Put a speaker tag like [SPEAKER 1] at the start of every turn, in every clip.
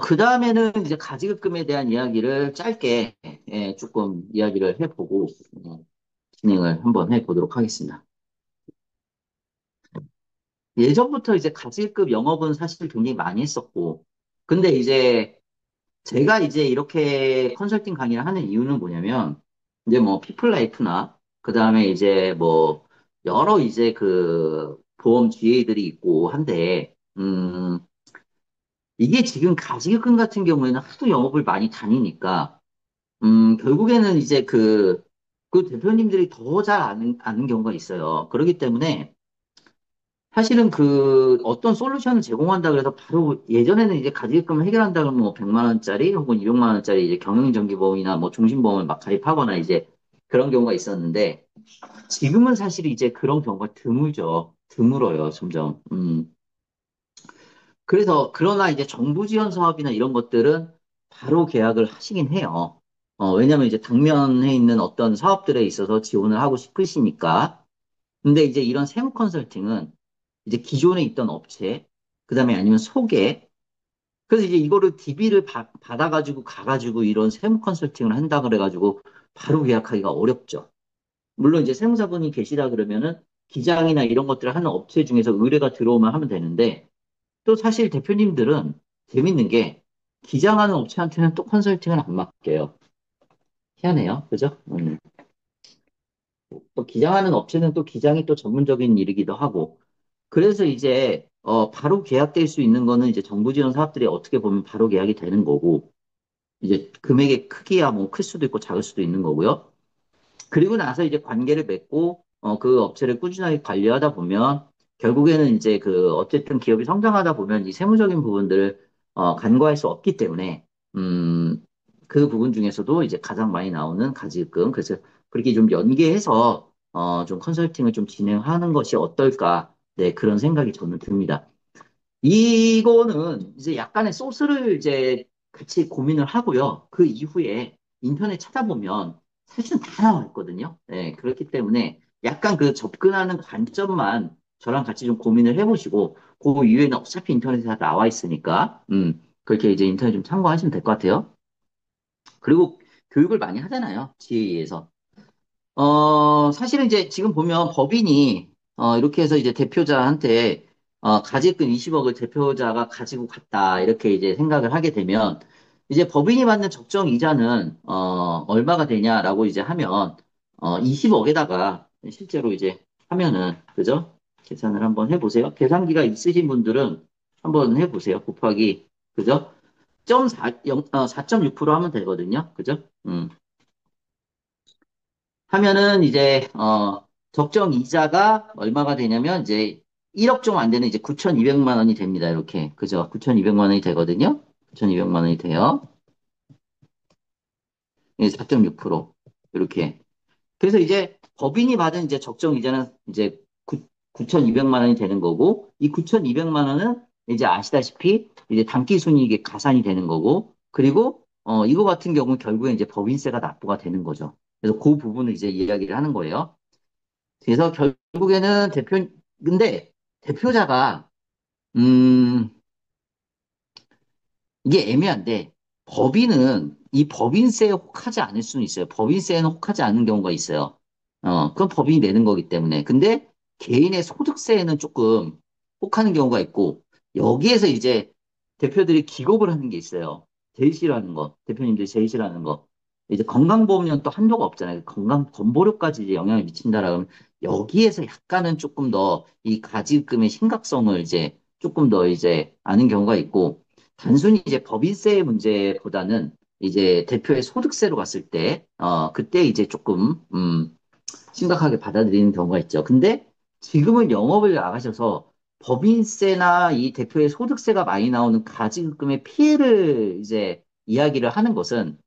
[SPEAKER 1] 그 다음에는 이제 가지급금에 대한 이야기를 짧게, 예, 조금 이야기를 해보고, 어, 진행을 한번 해보도록 하겠습니다. 예전부터 이제 가지급 영업은 사실 굉장히 많이 했었고, 근데 이제 제가 이제 이렇게 컨설팅 강의를 하는 이유는 뭐냐면, 이제 뭐 피플라이프나, 그 다음에 이제 뭐 여러 이제 그 보험 GA들이 있고 한데, 이게 지금 가지급금 같은 경우에는 하도 영업을 많이 다니니까, 결국에는 이제 그 대표님들이 더 잘 아는 경우가 있어요. 그렇기 때문에 사실은 그 어떤 솔루션을 제공한다 그래서 바로 예전에는 이제 가지급금을 해결한다 그러면 뭐 100만 원짜리 혹은 200만 원짜리 이제 경영정기보험이나 뭐 종신보험을 막 가입하거나 이제 그런 경우가 있었는데 지금은 사실 이제 그런 경우가 드물죠. 드물어요, 점점. 그래서 그러나 이제 정부 지원 사업이나 이런 것들은 바로 계약을 하시긴 해요. 왜냐면 이제 당면에 있는 어떤 사업들에 있어서 지원을 하고 싶으시니까. 근데 이제 이런 세무 컨설팅은 이제 기존에 있던 업체, 그 다음에 아니면 소개, 그래서 이제 이거를 DB를 받아가지고 가가지고 이런 세무 컨설팅을 한다 그래가지고 바로 계약하기가 어렵죠. 물론 이제 세무사분이 계시다 그러면은 기장이나 이런 것들을 하는 업체 중에서 의뢰가 들어오면 하면 되는데 또 사실 대표님들은 재밌는 게 기장하는 업체한테는 또 컨설팅을 안 맡겨요. 희한해요. 그죠? 또 기장하는 업체는 또 기장이 또 전문적인 일이기도 하고. 그래서 이제, 바로 계약될 수 있는 거는 이제 정부 지원 사업들이 어떻게 보면 바로 계약이 되는 거고, 이제 금액의 크기야 뭐 클 수도 있고 작을 수도 있는 거고요. 그리고 나서 이제 관계를 맺고 그 업체를 꾸준하게 관리하다 보면 결국에는 이제 그 어쨌든 기업이 성장하다 보면 이 세무적인 부분들을 간과할 수 없기 때문에 음, 그 부분 중에서도 이제 가장 많이 나오는 가지금 그래서 그렇게 좀 연계해서 좀 컨설팅을 좀 진행하는 것이 어떨까 네 그런 생각이 저는 듭니다. 이거는 이제 약간의 소스를 이제 같이 고민을 하고요. 그 이후에 인터넷 찾아보면 사실은 다 나와 있거든요. 네, 그렇기 때문에 약간 그 접근하는 관점만 저랑 같이 좀 고민을 해보시고, 그 이후에는 어차피 인터넷에 다 나와 있으니까, 그렇게 이제 인터넷 좀 참고하시면 될 것 같아요. 그리고 교육을 많이 하잖아요. GA에서. 사실은 이제 지금 보면 법인이, 이렇게 해서 이제 대표자한테, 가지금 20억을 대표자가 가지고 갔다. 이렇게 이제 생각을 하게 되면, 이제 법인이 받는 적정 이자는, 얼마가 되냐라고 이제 하면, 20억에다가 실제로 이제 하면은, 그죠? 계산을 한번 해보세요. 계산기가 있으신 분들은 한번 해보세요. 곱하기, 그죠? 4.6% 하면 되거든요. 그죠? 하면은 이제 적정 이자가 얼마가 되냐면 이제 1억 좀 안 되는 이제 9,200만 원이 됩니다. 이렇게. 그죠? 9,200만 원이 되거든요. 9,200만 원이 돼요. 예, 4.6%. 이렇게. 그래서 이제 법인이 받은 이제 적정 이자는 이제 9,200만 원이 되는 거고 이 9,200만 원은 이제 아시다시피 이제 단기순이익에 가산이 되는 거고 그리고 이거 같은 경우는 결국에 이제 법인세가 납부가 되는 거죠. 그래서 그 부분을 이제 이야기를 하는 거예요. 그래서 결국에는 근데 대표자가, 음, 이게 애매한데, 법인은 이 법인세에 혹하지 않을 수는 있어요. 법인세에는 혹하지 않는 경우가 있어요. 그건 법인이 내는 거기 때문에. 근데 개인의 소득세에는 조금 혹하는 경우가 있고, 여기에서 이제 대표들이 기겁을 하는 게 있어요. 제일 싫어하는 거. 대표님들이 제일 싫어하는 거. 이제 건강보험료는 또 한도가 없잖아요. 건보료까지 이제 영향을 미친다라면 여기에서 약간은 조금 더 이 가지급금의 심각성을 이제 조금 더 이제 아는 경우가 있고, 단순히 이제 법인세 문제보다는 이제 대표의 소득세로 갔을 때, 그때 이제 조금, 심각하게 받아들이는 경우가 있죠. 근데 지금은 영업을 나가셔서 법인세나 이 대표의 소득세가 많이 나오는 가지급금의 피해를 이제 이야기를 하는 것은,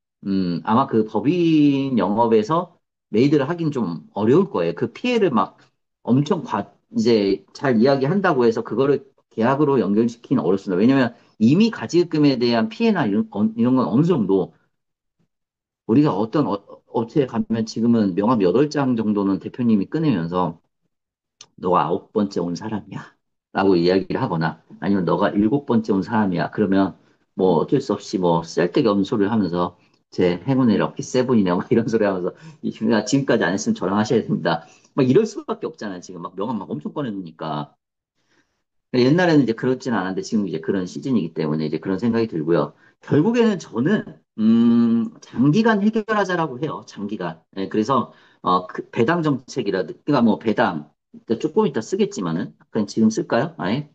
[SPEAKER 1] 아마 그 법인 영업에서 메이드를 하긴 좀 어려울 거예요. 그 피해를 막 엄청 이제 잘 이야기한다고 해서 그거를 계약으로 연결시키는 어렵습니다. 왜냐면 이미 가지급금에 대한 피해나 이런 건 어느 정도 우리가 어떤 업체에 가면 지금은 명함 8장 정도는 대표님이 꺼내면서 너가 9번째 온 사람이야. 라고 이야기를 하거나 아니면 너가 7번째 온 사람이야. 그러면 뭐 어쩔 수 없이 뭐 쓸데기 없는 소리를 하면서 제 행운의 럭키 세븐이냐 막 이런 소리 하면서 지금까지 안 했으면 저랑 하셔야 됩니다. 막 이럴 수밖에 없잖아요. 지금 막 명함 막 엄청 꺼내놓으니까. 옛날에는 이제 그렇진 않았는데 지금 이제 그런 시즌이기 때문에 이제 그런 생각이 들고요. 결국에는 저는 장기간 해결하자라고 해요. 장기간. 예, 그래서 그 배당 정책이라든가 뭐 배당 조금 이따 쓰겠지만은 그냥 지금 쓸까요? 아예?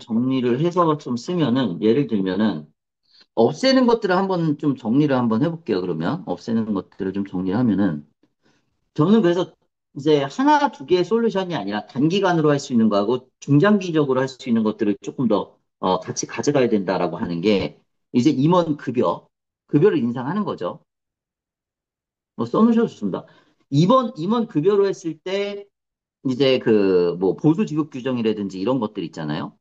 [SPEAKER 1] 정리를 해서 좀 쓰면은 예를 들면은 없애는 것들을 한번 좀 정리를 한번 해볼게요. 그러면 없애는 것들을 좀 정리를 하면은 저는 그래서 이제 하나, 두 개의 솔루션이 아니라 단기간으로 할 수 있는 거하고 중장기적으로 할 수 있는 것들을 조금 더 같이 가져가야 된다라고 하는 게 이제 임원 급여를 인상하는 거죠. 뭐 써놓으셔도 좋습니다. 임원 급여로 했을 때 이제 그 뭐 보수 지급 규정이라든지 이런 것들 있잖아요.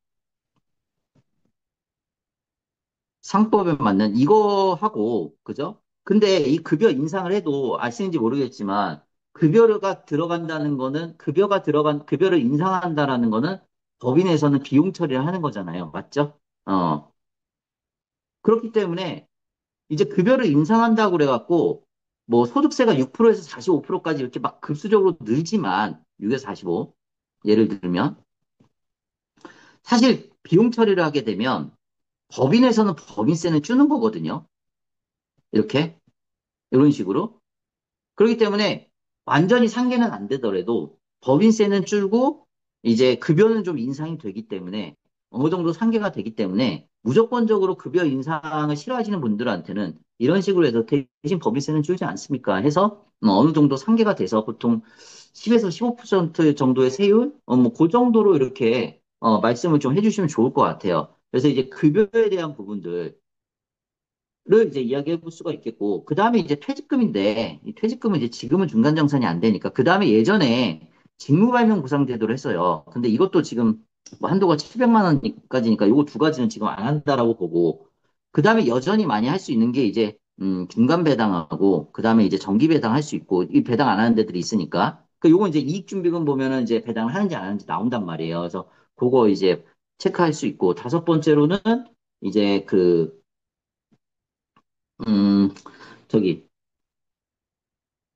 [SPEAKER 1] 상법에 맞는 이거 하고, 그죠? 근데 이 급여 인상을 해도 아시는지 모르겠지만, 급여가 들어간다는 거는, 급여를 인상한다라는 거는 법인에서는 비용 처리를 하는 거잖아요. 맞죠? 그렇기 때문에 이제 급여를 인상한다고 그래갖고, 뭐 소득세가 6%에서 45%까지 이렇게 막 급수적으로 늘지만, 6에서 45, 예를 들면, 사실 비용 처리를 하게 되면 법인에서는 법인세는 주는 거거든요. 이렇게. 이런 식으로. 그렇기 때문에 완전히 상계는 안 되더라도 법인세는 줄고 이제 급여는 좀 인상이 되기 때문에 어느 정도 상계가 되기 때문에 무조건적으로 급여 인상을 싫어하시는 분들한테는 이런 식으로 해서 대신 법인세는 줄지 않습니까? 해서 어느 정도 상계가 돼서 보통 10에서 15% 정도의 세율, 뭐그 정도로 이렇게 말씀을 좀 해주시면 좋을 것 같아요. 그래서 이제 급여에 대한 부분들 를 이제 이야기해 볼 수가 있겠고, 그 다음에 이제 퇴직금인데, 이 퇴직금은 이제 지금은 중간정산이 안 되니까, 그 다음에 예전에 직무발명보상제도를 했어요. 근데 이것도 지금 뭐 한도가 700만 원까지니까 요거 두 가지는 지금 안 한다라고 보고, 그 다음에 여전히 많이 할 수 있는 게 이제, 중간 배당하고, 그 다음에 이제 정기 배당 할 수 있고, 이 배당 안 하는 데들이 있으니까, 그 요거 이제 이익준비금 보면은 이제 배당을 하는지 안 하는지 나온단 말이에요. 그래서 그거 이제 체크할 수 있고, 다섯 번째로는 이제 음, 저기,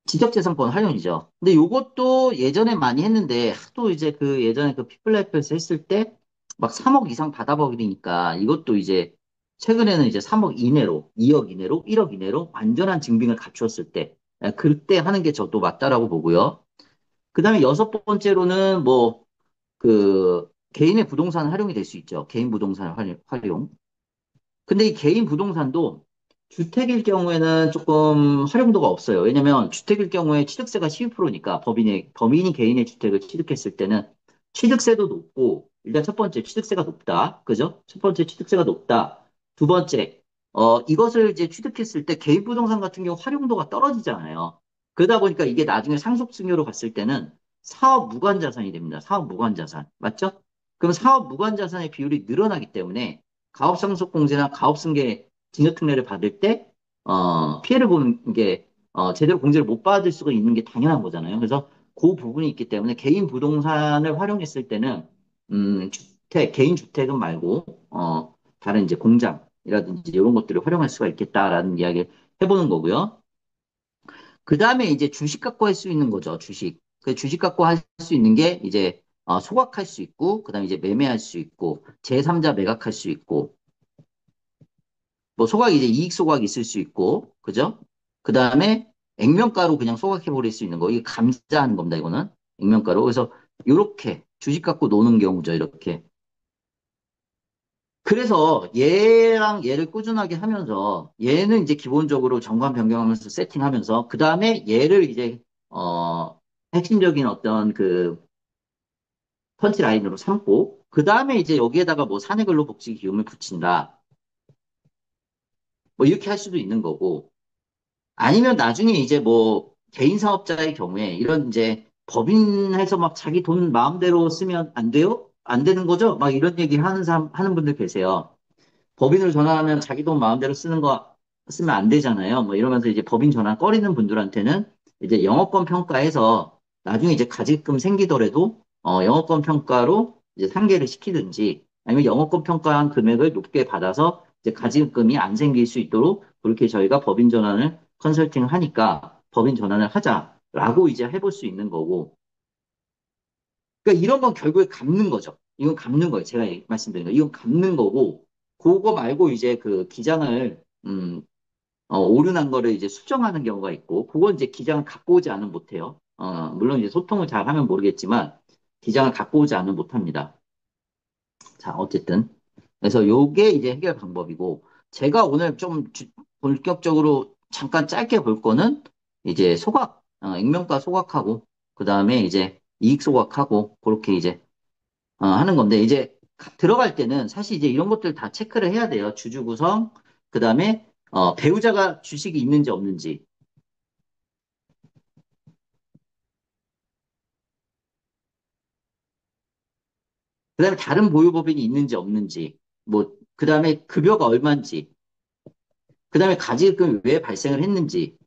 [SPEAKER 1] 지적재산권 활용이죠. 근데 요것도 예전에 많이 했는데, 하도 이제 그 예전에 그 피플라이프에서 했을 때, 막 3억 이상 받아버리니까, 이것도 이제, 최근에는 이제 3억 이내로, 2억 이내로, 1억 이내로 완전한 증빙을 갖추었을 때, 그때 하는 게 저도 맞다라고 보고요. 그 다음에 여섯 번째로는 뭐, 개인의 부동산 활용이 될 수 있죠. 개인 부동산 활용. 근데 이 개인 부동산도 주택일 경우에는 조금 활용도가 없어요. 왜냐면 주택일 경우에 취득세가 12%니까 범인이 개인의 주택을 취득했을 때는 취득세도 높고, 일단 첫 번째 취득세가 높다. 그죠? 첫 번째 취득세가 높다. 두 번째, 이것을 이제 취득했을 때 개인 부동산 같은 경우 활용도가 떨어지잖아요. 그러다 보니까 이게 나중에 상속증여로 갔을 때는 사업 무관자산이 됩니다. 사업 무관자산. 맞죠? 그럼 사업 무관자산의 비율이 늘어나기 때문에 가업상속공제나 가업승계 증여특례를 받을 때, 피해를 보는 게, 제대로 공제를 못 받을 수가 있는 게 당연한 거잖아요. 그래서 그 부분이 있기 때문에 개인 부동산을 활용했을 때는, 개인 주택은 말고, 다른 이제 공장이라든지 이런 것들을 활용할 수가 있겠다라는 이야기를 해보는 거고요. 그 다음에 이제 주식 갖고 할 수 있는 거죠, 주식. 그 주식 갖고 할 수 있는 게 이제, 소각할 수 있고, 그 다음에 이제 매매할 수 있고, 제3자 매각할 수 있고, 뭐 소각이 이제 이익 소각이 있을 수 있고, 그죠? 그 다음에 액면가로 그냥 소각해 버릴 수 있는 거. 이게 감자하는 겁니다, 이거는. 액면가로. 그래서 이렇게 주식 갖고 노는 경우죠, 이렇게. 그래서 얘랑 얘를 꾸준하게 하면서 얘는 이제 기본적으로 정관 변경하면서 세팅하면서 그 다음에 얘를 이제 핵심적인 어떤 그 펀치 라인으로 삼고 그 다음에 이제 여기에다가 뭐 사내근로복지 기금을 붙인다. 뭐 이렇게 할 수도 있는 거고 아니면 나중에 이제 뭐 개인 사업자의 경우에 이런 이제 법인해서 막 자기 돈 마음대로 쓰면 안 돼요? 안 되는 거죠? 막 이런 얘기 하는 하는 분들 계세요. 법인으로 전환하면 자기 돈 마음대로 쓰면 안 되잖아요. 뭐 이러면서 이제 법인 전환 꺼리는 분들한테는 이제 영업권 평가해서 나중에 이제 가직금 생기더라도 영업권 평가로 이제 상계를 시키든지 아니면 영업권 평가한 금액을 높게 받아서 이제 가지금이 안 생길 수 있도록 그렇게 저희가 법인 전환을 컨설팅을 하니까 법인 전환을 하자라고 이제 해볼 수 있는 거고. 그러니까 이런 건 결국에 갚는 거죠. 이건 갚는 거예요. 제가 말씀드린 거. 이건 갚는 거고, 그거 말고 이제 그 기장을, 오류난 거를 이제 수정하는 경우가 있고, 그건 이제 기장을 갖고 오지 않으면 못해요. 물론 이제 소통을 잘 하면 모르겠지만, 기장을 갖고 오지 않으면 못합니다. 자, 어쨌든. 그래서 요게 이제 해결 방법이고, 제가 오늘 좀 본격적으로 잠깐 짧게 볼 거는 이제 소각, 액면가 소각하고, 그 다음에 이제 이익 소각하고, 그렇게 이제, 하는 건데, 이제 들어갈 때는 사실 이제 이런 것들 다 체크를 해야 돼요. 주주 구성, 그 다음에, 배우자가 주식이 있는지 없는지, 그 다음에 다른 보유법인이 있는지 없는지, 뭐, 그 다음에 급여가 얼마인지, 그 다음에 가지급금이 왜 발생을 했는지,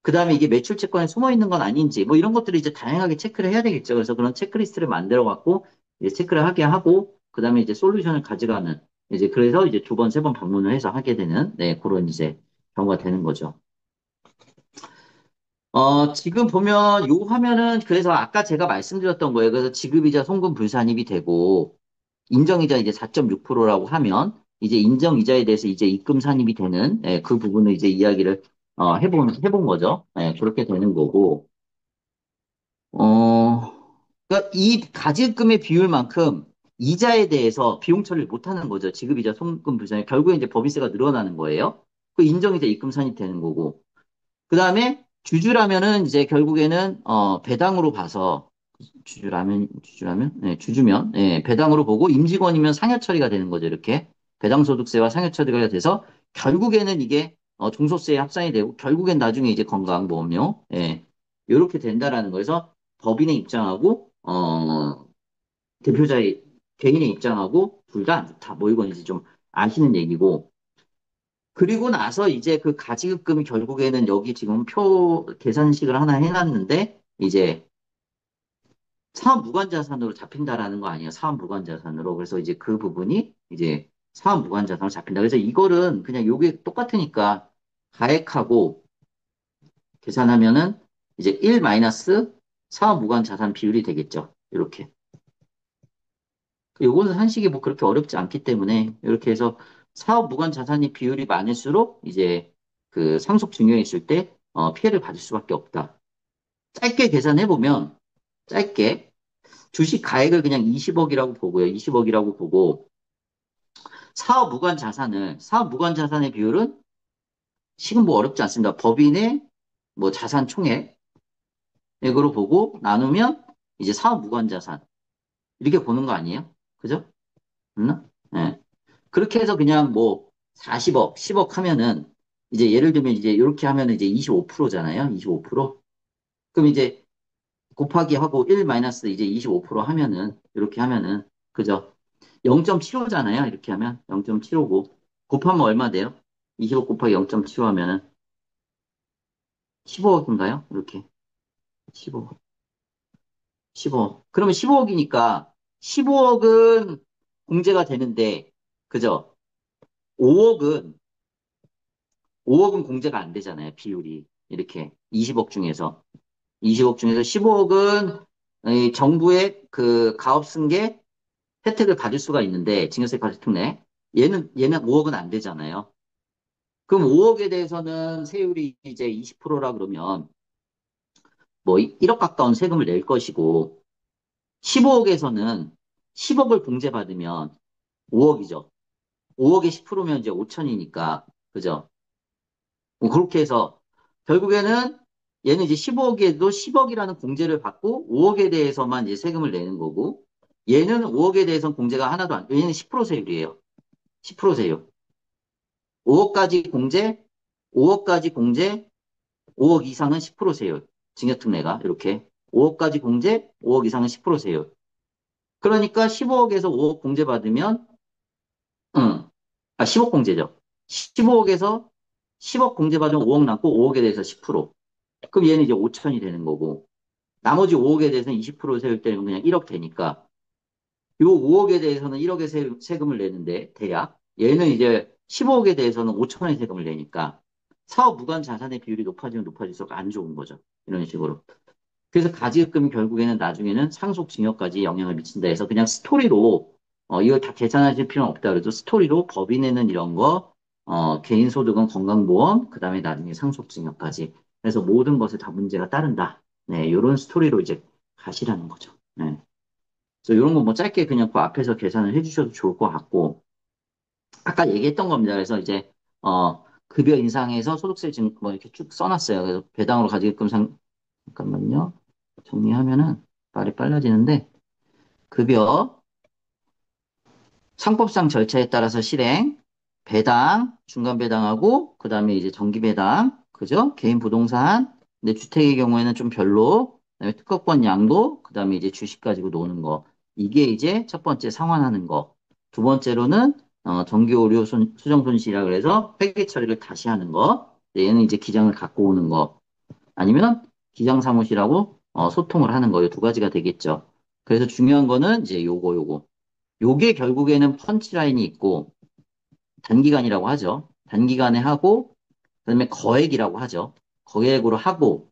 [SPEAKER 1] 그 다음에 이게 매출 채권에 숨어 있는 건 아닌지, 뭐 이런 것들을 이제 다양하게 체크를 해야 되겠죠. 그래서 그런 체크리스트를 만들어 갖고, 이제 체크를 하게 하고, 그 다음에 이제 솔루션을 가져가는, 이제 그래서 이제 두 번, 세 번 방문을 해서 하게 되는, 네, 그런 이제 경우가 되는 거죠. 지금 보면 요 화면은 그래서 아까 제가 말씀드렸던 거예요. 그래서 지급이자 송금 불산입이 되고, 인정이자 이제 4.6%라고 하면, 이제 인정이자에 대해서 이제 입금 산입이 되는, 예, 그 부분을 이제 이야기를, 해본 거죠. 예, 그렇게 되는 거고, 어, 그러니까 이 가지급금의 비율만큼 이자에 대해서 비용 처리를 못 하는 거죠. 지급이자 송금 불산이 결국에 이제 법인세가 늘어나는 거예요. 그 인정이자 입금 산입 되는 거고. 그 다음에 주주라면은 이제 결국에는 배당으로 봐서 주주라면 네, 주주면 예, 배당으로 보고 임직원이면 상여 처리가 되는 거죠. 이렇게 배당 소득세와 상여 처리가 돼서 결국에는 이게 종소세에 합산이 되고 결국엔 나중에 이제 건강보험료 예, 이렇게 된다라는 거에서 법인의 입장하고 대표자의 개인의 입장하고 둘 다 안 좋다. 뭐 이건 이제 좀 아시는 얘기고 그리고 나서 이제 그 가지급금이 결국에는 여기 지금 표 계산식을 하나 해놨는데 이제 사업 무관자산으로 잡힌다라는 거 아니에요. 사업 무관자산으로. 그래서 이제 그 부분이 이제 사업 무관자산으로 잡힌다. 그래서 이거는 그냥 요게 똑같으니까 가액하고 계산하면은 이제 1 마이너스 사업 무관자산 비율이 되겠죠. 이렇게. 요거는 한식이 뭐 그렇게 어렵지 않기 때문에 이렇게 해서 사업 무관 자산이 비율이 많을수록 이제 그 상속 증여에 있을 때 피해를 받을 수밖에 없다. 짧게 계산해 보면 짧게 주식 가액을 그냥 20억이라고 보고요. 20억이라고 보고 사업 무관 자산의 비율은 지금 뭐 어렵지 않습니다. 법인의 뭐 자산 총액으로 보고 나누면 이제 사업 무관 자산 이렇게 보는 거 아니에요? 그죠? 맞나? 네. 그렇게 해서 그냥 뭐 40억, 10억 하면은 이제 예를 들면 이제 이렇게 하면은 이제 25%잖아요. 25%. 그럼 이제 곱하기 하고 1 마이너스 이제 25% 하면은 이렇게 하면은 그죠? 0.75잖아요. 이렇게 하면 0.75고 곱하면 얼마 돼요? 25 곱하기 0.75 하면은 15억인가요? 이렇게 15억, 15억. 그러면 15억이니까 15억은 공제가 되는데 그죠? 5억은 5억은 공제가 안 되잖아요. 비율이. 이렇게 20억 중에서. 20억 중에서 15억은 정부의 그 가업승계 혜택을 받을 수가 있는데, 증여세 과세 특례. 얘는 5억은 안 되잖아요. 그럼 5억에 대해서는 세율이 이제 20%라 그러면 뭐 1억 가까운 세금을 낼 것이고, 15억에서는 10억을 공제받으면 5억이죠. 5억에 10%면 이제 5천이니까. 그죠? 뭐 그렇게 해서 결국에는 얘는 이제 15억에도 10억이라는 공제를 받고 5억에 대해서만 이제 세금을 내는 거고 얘는 5억에 대해서는 공제가 하나도 안, 얘는 10% 세율이에요. 10% 세율. 5억까지 공제, 5억까지 공제, 5억 이상은 10% 세율. 증여특례가 이렇게 5억까지 공제, 5억 이상은 10% 세율. 그러니까 15억에서 5억 공제 받으면 10억 공제죠. 15억에서 10억 공제 받으면 5억 남고 5억에 대해서 10%. 그럼 얘는 이제 5천이 되는 거고, 나머지 5억에 대해서는 20% 세율 때는 그냥 1억 되니까, 요 5억에 대해서는 1억의 세금을 내는데, 대략. 얘는 이제 15억에 대해서는 5천원의 세금을 내니까 사업 무관 자산의 비율이 높아지면 높아질수록 안 좋은 거죠. 이런 식으로. 그래서 가지급금이 결국에는 나중에는 상속징역까지 영향을 미친다 해서 그냥 스토리로, 이걸 다 계산하실 필요는 없다 그래도 스토리로 법인에는 이런 거, 개인소득은 건강보험, 그 다음에 나중에 상속징역까지. 그래서 모든 것에 다 문제가 따른다. 네, 이런 스토리로 이제 가시라는 거죠. 네. 그래서 이런 거 뭐 짧게 그냥 그 앞에서 계산을 해주셔도 좋을 것 같고, 아까 얘기했던 겁니다. 그래서 이제, 급여 인상에서 소득세 지금 뭐 이렇게 쭉 써놨어요. 그래서 배당으로 가지급금 잠깐만요. 정리하면은 말이 빨라지는데, 급여, 상법상 절차에 따라서 실행, 배당, 중간 배당하고, 그 다음에 이제 정기 배당, 그죠? 개인 부동산, 근데 주택의 경우에는 좀 별로, 그다음에 특허권 양도, 그 다음에 이제 주식 가지고 노는 거. 이게 이제 첫 번째 상환하는 거. 두 번째로는, 정기 오류 수정 손실이라 그래서 회계 처리를 다시 하는 거. 얘는 이제 기장을 갖고 오는 거. 아니면 기장 사무실하고 소통을 하는 거. 이 두 가지가 되겠죠. 그래서 중요한 거는 이제 요거. 요게 결국에는 펀치라인이 있고 단기간이라고 하죠. 단기간에 하고 그다음에 거액이라고 하죠. 거액으로 하고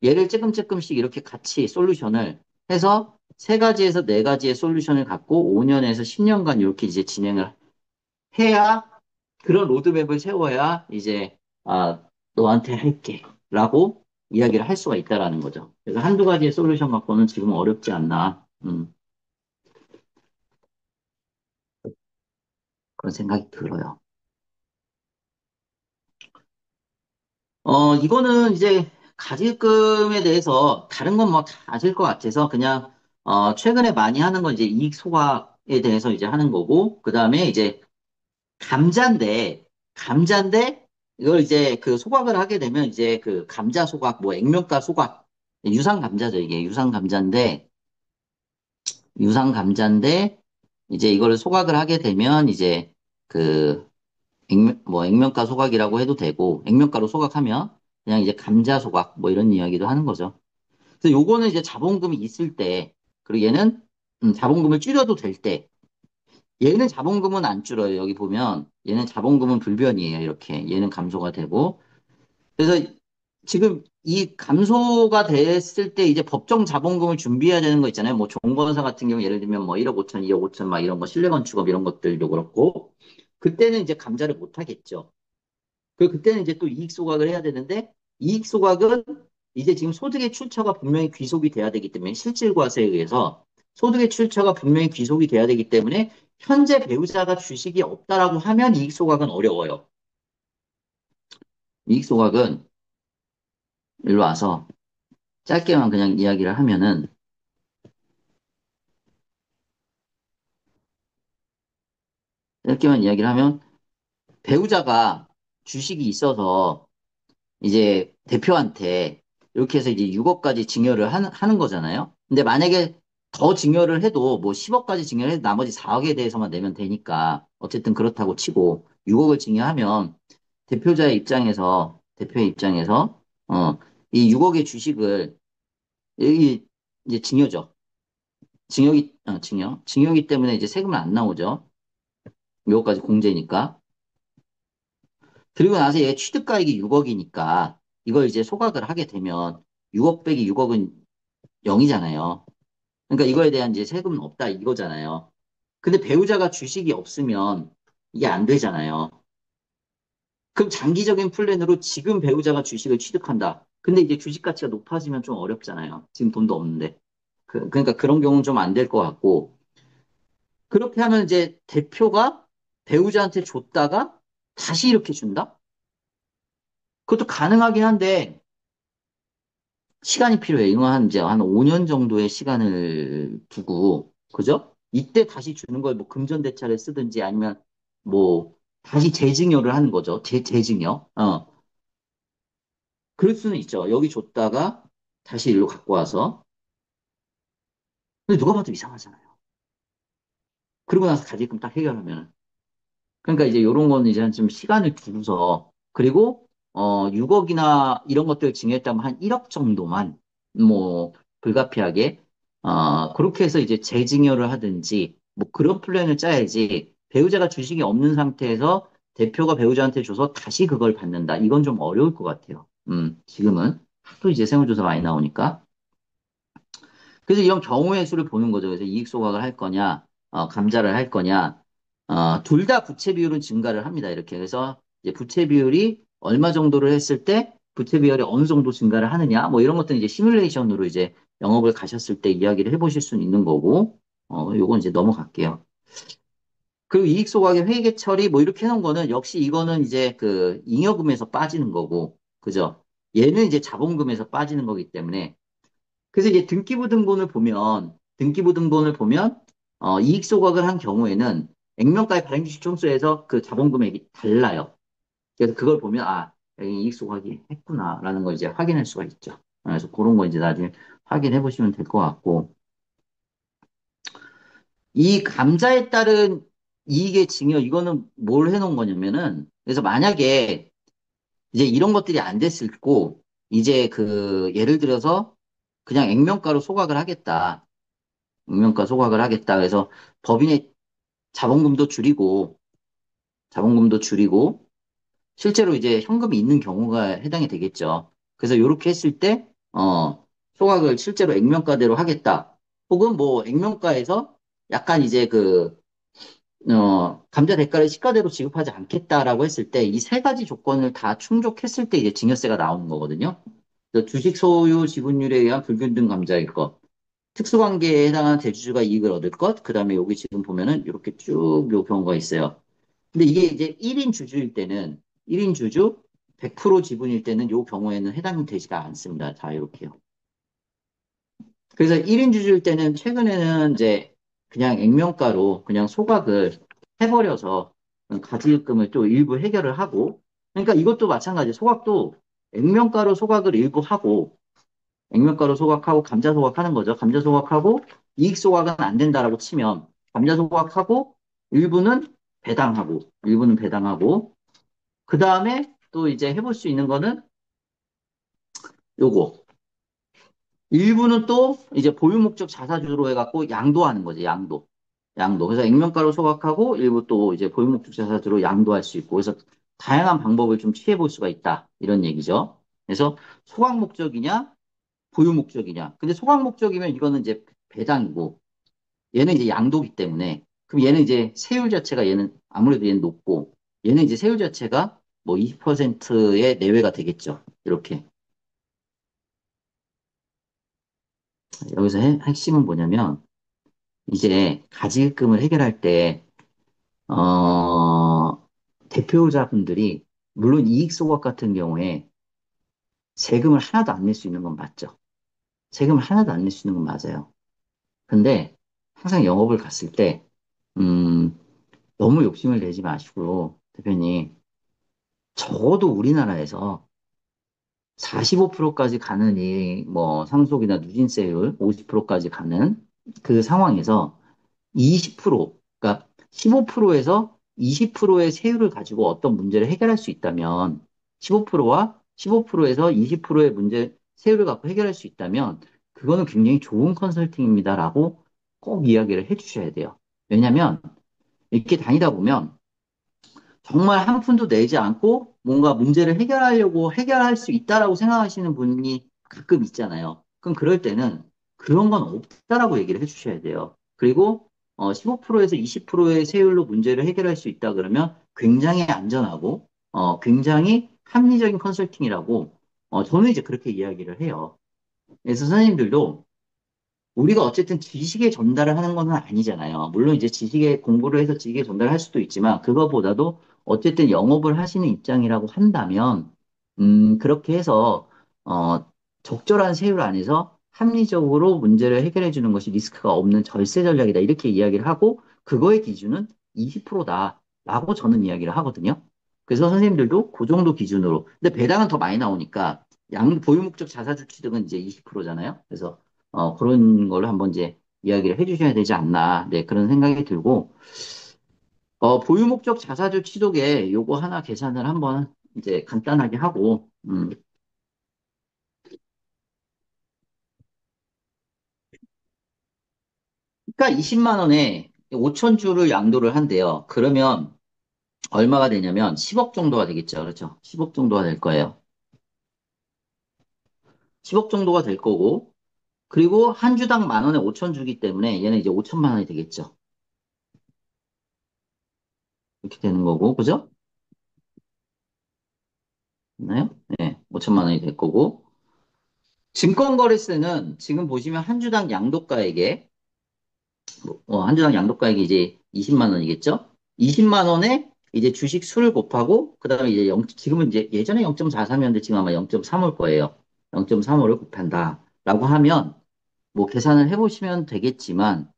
[SPEAKER 1] 얘를 조금씩 이렇게 같이 솔루션을 해서 세 가지에서 네 가지의 솔루션을 갖고 5년에서 10년간 이렇게 이제 진행을 해야 그런 로드맵을 세워야 이제 너한테 할게라고 이야기를 할 수가 있다라는 거죠. 그래서 한두 가지의 솔루션 갖고는 지금 어렵지 않나 그런 생각이 들어요. 이거는 이제 가지급금에 대해서 다른 건 뭐 다 아실 것 같아서 그냥 최근에 많이 하는 건 이제 이익 소각에 대해서 이제 하는 거고 그 다음에 이제 감자인데 이걸 이제 그 소각을 하게 되면 이제 그 감자 소각 뭐 액면가 소각 유상 감자죠 이게 유상 감자인데 이제 이거를 소각을 하게 되면 이제 그 뭐 액면가 소각이라고 해도 되고 액면가로 소각하면 그냥 이제 감자 소각 뭐 이런 이야기도 하는 거죠. 그래서 요거는 이제 자본금이 있을 때 그리고 얘는 자본금을 줄여도 될 때 얘는 자본금은 안 줄어요. 여기 보면 얘는 자본금은 불변이에요. 이렇게 얘는 감소가 되고 그래서 지금 이 감소가 됐을 때 이제 법정 자본금을 준비해야 되는 거 있잖아요. 뭐 종건사 같은 경우 예를 들면 뭐 1억 5천, 2억 5천 막 이런 거 실내건축업 이런 것들도 그렇고 그때는 이제 감자를 못 하겠죠. 그때는 이제 또 이익 소각을 해야 되는데 이익 소각은 이제 지금 소득의 출처가 분명히 귀속이 돼야 되기 때문에 실질과세에 의해서 소득의 출처가 분명히 귀속이 돼야 되기 때문에 현재 배우자가 주식이 없다라고 하면 이익 소각은 어려워요. 이익 소각은 일로 와서 짧게만 그냥 이야기를 하면은 짧게만 이야기를 하면 배우자가 주식이 있어서 이제 대표한테 이렇게 해서 이제 6억까지 증여를 하는 거잖아요. 근데 만약에 더 증여를 해도 뭐 10억까지 증여를 해도 나머지 4억에 대해서만 내면 되니까 어쨌든 그렇다고 치고 6억을 증여하면 대표의 입장에서 이 6억의 주식을 여기 이제 증여죠. 증여기 때문에 이제 세금은 안 나오죠. 6억까지 공제니까. 그리고 나서 얘 취득가액이 6억이니까 이걸 이제 소각을 하게 되면 6억 빼기 6억은 0이잖아요. 그러니까 이거에 대한 이제 세금은 없다 이거잖아요. 근데 배우자가 주식이 없으면 이게 안 되잖아요. 그럼 장기적인 플랜으로 지금 배우자가 주식을 취득한다. 근데 이제 주식 가치가 높아지면 좀 어렵잖아요. 지금 돈도 없는데. 그러니까 그런 경우는 좀 안 될 것 같고. 그렇게 하면 이제 대표가 배우자한테 줬다가 다시 이렇게 준다? 그것도 가능하긴 한데 시간이 필요해요. 이거 이제 한 5년 정도의 시간을 두고, 그죠? 이때 다시 주는 걸 뭐 금전대차를 쓰든지 아니면 뭐 다시 재증여를 하는 거죠. 재증여. 그럴 수는 있죠. 여기 줬다가 다시 일로 갖고 와서. 근데 누가 봐도 이상하잖아요. 그러고 나서 가지금 딱 해결하면. 그러니까 이제 이런 거는 이제 좀 시간을 두고서 그리고 6억이나 이런 것들 증여했다면 한 1억 정도만 뭐 불가피하게 그렇게 해서 이제 재증여를 하든지, 뭐 그런 플랜을 짜야지, 배우자가 주식이 없는 상태에서 대표가 배우자한테 줘서 다시 그걸 받는다. 이건 좀 어려울 것 같아요. 지금은. 또 이제 세무조사 많이 나오니까. 그래서 이런 경우의 수를 보는 거죠. 그래서 이익 소각을 할 거냐, 감자를 할 거냐, 둘 다 부채 비율은 증가를 합니다. 이렇게. 그래서 이제 부채 비율이 얼마 정도를 했을 때 부채 비율이 어느 정도 증가를 하느냐, 뭐 이런 것들은 이제 시뮬레이션으로 이제 영업을 가셨을 때 이야기를 해보실 수는 있는 거고, 요건 이제 넘어갈게요. 그리고 이익 소각의 회계 처리 뭐 이렇게 해놓은 거는 역시 이거는 이제 그 잉여금에서 빠지는 거고, 그죠? 얘는 이제 자본금에서 빠지는 거기 때문에 그래서 이제 등기부등본을 보면 이익 소각을 한 경우에는 액면가의 발행주식 총수에서 그 자본 금액이 달라요. 그래서 그걸 보면 여기 이익 소각이 했구나라는 걸 이제 확인할 수가 있죠. 그래서 그런 거 이제 나중에 확인해 보시면 될 것 같고 이 감자에 따른 이익의 증여 이거는 뭘 해놓은 거냐면은 그래서 만약에 이제 이런 것들이 안 됐을 고 이제 그 예를 들어서 그냥 액면가로 소각을 하겠다. 액면가 소각을 하겠다. 그래서 법인의 자본금도 줄이고, 자본금도 줄이고, 실제로 이제 현금이 있는 경우가 해당이 되겠죠. 그래서 이렇게 했을 때, 소각을 실제로 액면가대로 하겠다. 혹은 뭐 액면가에서 약간 이제 감자 대가를 시가대로 지급하지 않겠다라고 했을 때, 이 세 가지 조건을 다 충족했을 때 이제 증여세가 나오는 거거든요. 그래서 주식 소유 지분율에 의한 불균등 감자일 것. 특수관계에 해당하는 대주주가 이익을 얻을 것, 그 다음에 여기 지금 보면은 이렇게 쭉 요 경우가 있어요. 근데 이게 이제 1인 주주일 때는, 1인 주주 100% 지분일 때는 요 경우에는 해당이 되지가 않습니다. 다 이렇게요. 그래서 1인 주주일 때는 최근에는 이제 그냥 액면가로 그냥 소각을 해버려서 가지금을 또 일부 해결을 하고, 그러니까 이것도 마찬가지. 소각도 액면가로 소각을 일부 하고, 액면가로 소각하고 감자 소각하는 거죠. 감자 소각하고 이익 소각은 안 된다라고 치면 감자 소각하고 일부는 배당하고 그 다음에 또 이제 해볼 수 있는 거는 요거 일부는 또 이제 보유 목적 자사주로 해갖고 양도하는 거지. 양도. 그래서 액면가로 소각하고 일부 또 이제 보유 목적 자사주로 양도할 수 있고 그래서 다양한 방법을 좀 취해 볼 수가 있다 이런 얘기죠. 그래서 소각 목적이냐 보유 목적이냐. 근데 소각 목적이면 이거는 이제 배당이고 얘는 이제 양도기 때문에 그럼 얘는 이제 세율 자체가 얘는 아무래도 얘는 높고 얘는 이제 세율 자체가 뭐 20%의 내외가 되겠죠. 이렇게. 여기서 핵심은 뭐냐면 이제 가지급금을 해결할 때 대표자분들이 물론 이익 소각 같은 경우에 세금을 하나도 안 낼 수 있는 건 맞죠. 세금을 하나도 안 낼 수 있는 건 맞아요. 근데 항상 영업을 갔을 때 음, 너무 욕심을 내지 마시고, 대표님, 적어도 우리나라에서 45%까지 가는 뭐, 상속이나 누진세율 50%까지 가는 그 상황에서 20%, 그러니까 15%에서 20%의 세율을 가지고 어떤 문제를 해결할 수 있다면, 15%와 15%에서 20%의 세율을 갖고 해결할 수 있다면, 그거는 굉장히 좋은 컨설팅입니다라고 꼭 이야기를 해 주셔야 돼요. 왜냐면, 이렇게 다니다 보면, 정말 한 푼도 내지 않고 뭔가 문제를 해결하려고 해결할 수 있다라고 생각하시는 분이 가끔 있잖아요. 그럼 그럴 때는 그런 건 없다라고 얘기를 해주셔야 돼요. 그리고 15%에서 20%의 세율로 문제를 해결할 수 있다 그러면 굉장히 안전하고 굉장히 합리적인 컨설팅이라고 저는 이제 그렇게 이야기를 해요. 그래서 선생님들도 우리가 어쨌든 지식의 전달을 하는 건 아니잖아요. 물론 이제 지식의 공부를 해서 지식의 전달을 할 수도 있지만, 그거보다도 어쨌든 영업을 하시는 입장이라고 한다면, 그렇게 해서, 적절한 세율 안에서 합리적으로 문제를 해결해 주는 것이 리스크가 없는 절세 전략이다. 이렇게 이야기를 하고, 그거의 기준은 20%다라고 저는 이야기를 하거든요. 그래서 선생님들도 그 정도 기준으로. 근데 배당은 더 많이 나오니까, 보유 목적 자사주 취득은 이제 20%잖아요. 그래서 그런 걸로 한번 이제 이야기를 해주셔야 되지 않나, 네, 그런 생각이 들고, 보유 목적 자사주 취득에 요거 하나 계산을 한번 이제 간단하게 하고, 그러니까 20만 원에 5천 주를 양도를 한대요. 그러면 얼마가 되냐면 10억 정도가 되겠죠. 그렇죠? 10억 정도가 될 거예요. 10억 정도가 될 거고, 그리고 한 주당 만 원에 5천 주기 때문에 얘는 이제 5천만 원이 되겠죠. 이렇게 되는 거고, 그죠? 맞나요? 네, 5천만 원이 될 거고. 증권거래세는 지금 보시면 한 주당 양도가액에, 한 주당 양도가액이 이제 20만 원이겠죠? 20만 원에 이제 주식 수를 곱하고, 그 다음에 이제 지금은 이제 예전에 0.43이었는데 지금 아마 0.35일 거예요. 0.35를 곱한다. 라고 하면, 뭐 계산을 해보시면 되겠지만,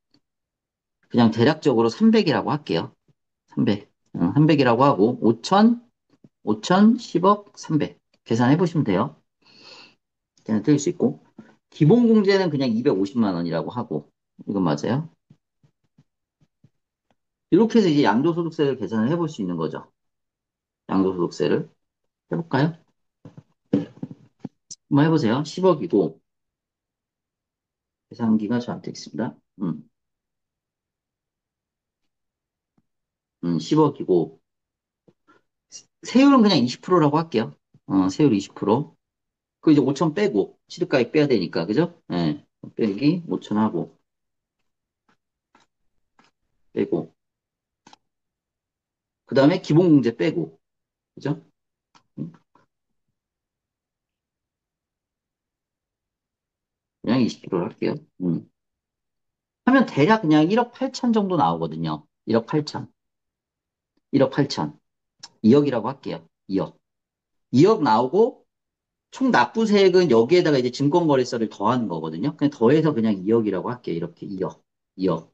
[SPEAKER 1] 그냥 대략적으로 300이라고 할게요. 300. 300이라고 하고, 5천, 10억, 300. 계산해 보시면 돼요. 그냥 틀릴 수 있고. 기본 공제는 그냥 250만 원이라고 하고, 이건 맞아요. 이렇게 해서 이제 양도소득세를 계산을 해볼 수 있는 거죠. 양도소득세를. 해볼까요? 한번 해보세요. 10억이고, 계산기가 저한테 있습니다. 10억이고, 세율은 그냥 20%라고 할게요. 세율 20%. 그 이제 5천 빼고, 취득가액 빼야 되니까, 그죠? 예. 빼기 5천 하고, 빼고. 그 다음에 기본공제 빼고, 그죠? 음, 그냥 20%로 할게요. 하면 대략 그냥 1억 8천 정도 나오거든요. 1억 8천. 1억 8천. 2억이라고 할게요. 2억. 2억 나오고, 총 납부세액은 여기에다가 이제 증권거래세를 더하는 거거든요. 그냥 더해서 그냥 2억이라고 할게요. 이렇게 2억. 2억.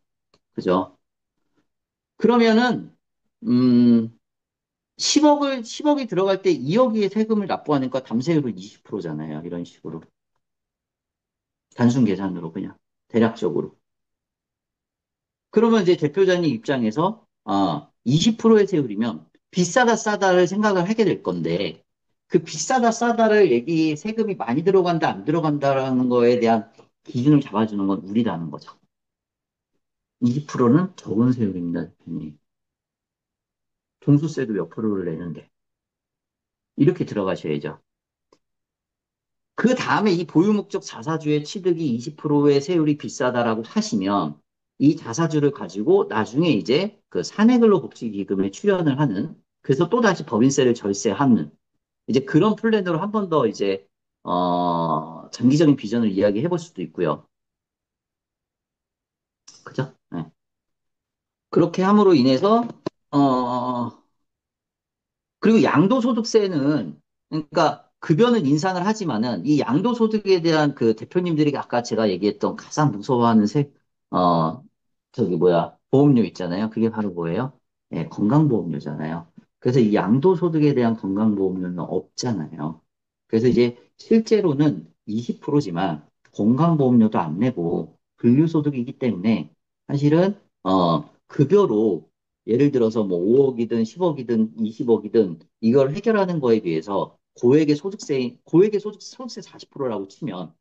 [SPEAKER 1] 그죠? 그러면은, 음, 10억이 들어갈 때 2억의 세금을 납부하니까 담세율은 20%잖아요. 이런 식으로. 단순 계산으로 그냥. 대략적으로. 그러면 이제 대표자님 입장에서 20%의 세율이면 비싸다 싸다를 생각을 하게 될 건데 그 비싸다 싸다를 얘기 세금이 많이 들어간다 안 들어간다라는 거에 대한 기준을 잡아주는 건 우리라는 거죠. 20%는 적은 세율입니다, 대표님. 종수세도 몇 프로를 내는데 이렇게 들어가셔야죠. 그 다음에 이 보유목적 자사주의 취득이 20%의 세율이 비싸다라고 하시면 이 자사주를 가지고 나중에 이제 그 사내근로복지기금에 출연을 하는 그래서 또다시 법인세를 절세하는 이제 그런 플랜으로 한 번 더 이제 장기적인 비전을 이야기해 볼 수도 있고요. 그죠? 네. 그렇게 함으로 인해서 어, 그리고 양도소득세는 그러니까 급여는 인상을 하지만은 이 양도소득에 대한 그 대표님들이 아까 제가 얘기했던 가장 무서워하는 어, 저기 뭐야 보험료 있잖아요. 그게 바로 뭐예요? 예, 건강보험료잖아요. 그래서 이 양도소득에 대한 건강보험료는 없잖아요. 그래서 이제 실제로는 20%지만 건강보험료도 안 내고 분류소득이기 때문에 사실은 급여로 예를 들어서 뭐 5억이든 10억이든 20억이든 이걸 해결하는 거에 비해서 고액의 소득세 40%라고 치면,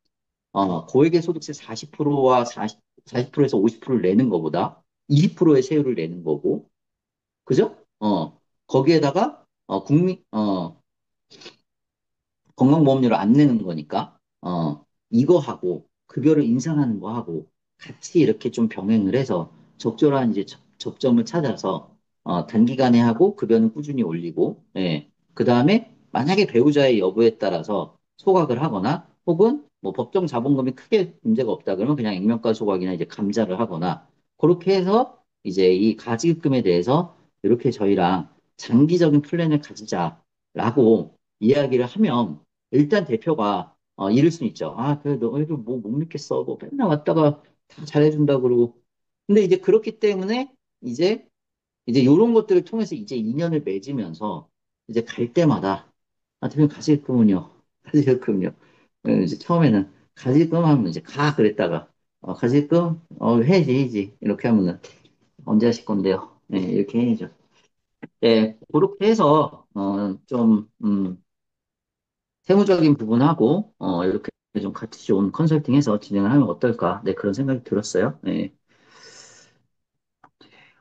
[SPEAKER 1] 고액의 소득세 40%와 40%에서 50%를 내는 것보다 20%의 세율을 내는 거고, 그죠? 거기에다가, 건강보험료를 안 내는 거니까, 이거하고 급여를 인상하는 거하고 같이 이렇게 좀 병행을 해서 적절한 이제 접점을 찾아서, 단기간에 하고 급여는 꾸준히 올리고, 예. 그 다음에 만약에 배우자의 여부에 따라서 소각을 하거나 혹은 뭐 법정 자본금이 크게 문제가 없다 그러면 그냥 액면가 소각이나 이제 감자를 하거나 그렇게 해서 이제 이 가지급금에 대해서 이렇게 저희랑 장기적인 플랜을 가지자라고 이야기를 하면 일단 대표가 이럴 수는 있죠. 아, 그래, 너희들 뭐 못 믿겠어. 뭐 맨날 왔다가 다 잘해준다 그러고. 근데 이제 그렇기 때문에 이제 이런 것들을 통해서 이제 인연을 맺으면서 이제 갈 때마다 대표님 가지금은요. 가지금요. 이제 처음에는 가지금 하면 이제 가 그랬다가 가지금 해야지 이렇게 하면은 언제 하실 건데요? 네, 이렇게 해야죠. 네, 그렇게 해서 좀 세무적인 부분하고 이렇게 좀 같이 좀 컨설팅해서 진행을 하면 어떨까? 네, 그런 생각이 들었어요. 네.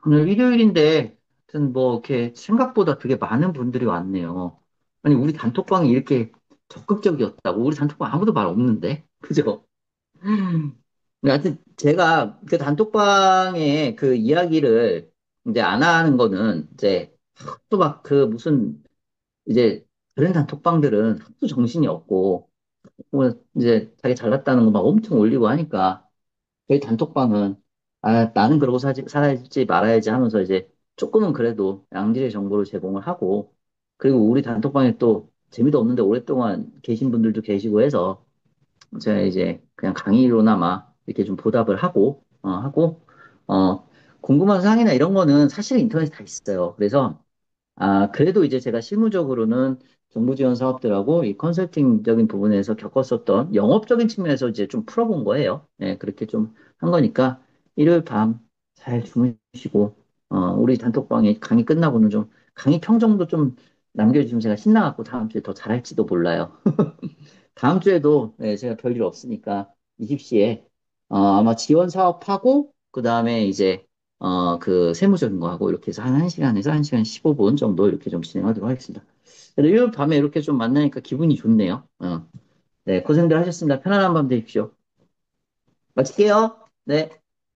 [SPEAKER 1] 오늘 일요일인데, 하여튼 뭐, 이렇게 생각보다 되게 많은 분들이 왔네요. 아니, 우리 단톡방이 이렇게 적극적이었다고? 우리 단톡방 아무도 말 없는데? 그죠? 하여튼 제가 그 단톡방에 그 이야기를 이제 안 하는 거는 이제 또 막 그 무슨 이제 다른 단톡방들은 하도 정신이 없고 뭐 이제 자기 잘났다는 거 막 엄청 올리고 하니까 저희 단톡방은 아 나는 그러고 살아야지 말아야지 하면서 이제 조금은 그래도 양질의 정보를 제공을 하고 그리고 우리 단톡방에 또 재미도 없는데 오랫동안 계신 분들도 계시고 해서 제가 이제 그냥 강의로나마 이렇게 좀 보답을 하고 궁금한 사항이나 이런 거는 사실 인터넷에 다 있어요. 그래서 그래도 이제 제가 실무적으로는 정부 지원 사업들하고 이 컨설팅적인 부분에서 겪었었던 영업적인 측면에서 이제 좀 풀어본 거예요. 네, 그렇게 좀 한 거니까 일요일 밤 잘 주무시고, 우리 단톡방에 강의 끝나고는 좀 강의 평 정도 좀 남겨주시면 제가 신나갖고 다음 주에 더 잘할지도 몰라요. 다음 주에도 네, 제가 별일 없으니까 20시에 아마 지원 사업하고 그 다음에 이제 그 세무적인 거 하고 이렇게 해서 한 1시간에서 1시간 15분 정도 이렇게 좀 진행하도록 하겠습니다. 그래도 일요일 밤에 이렇게 좀 만나니까 기분이 좋네요. 네, 고생들 하셨습니다. 편안한 밤 되십시오. 마칠게요. 네.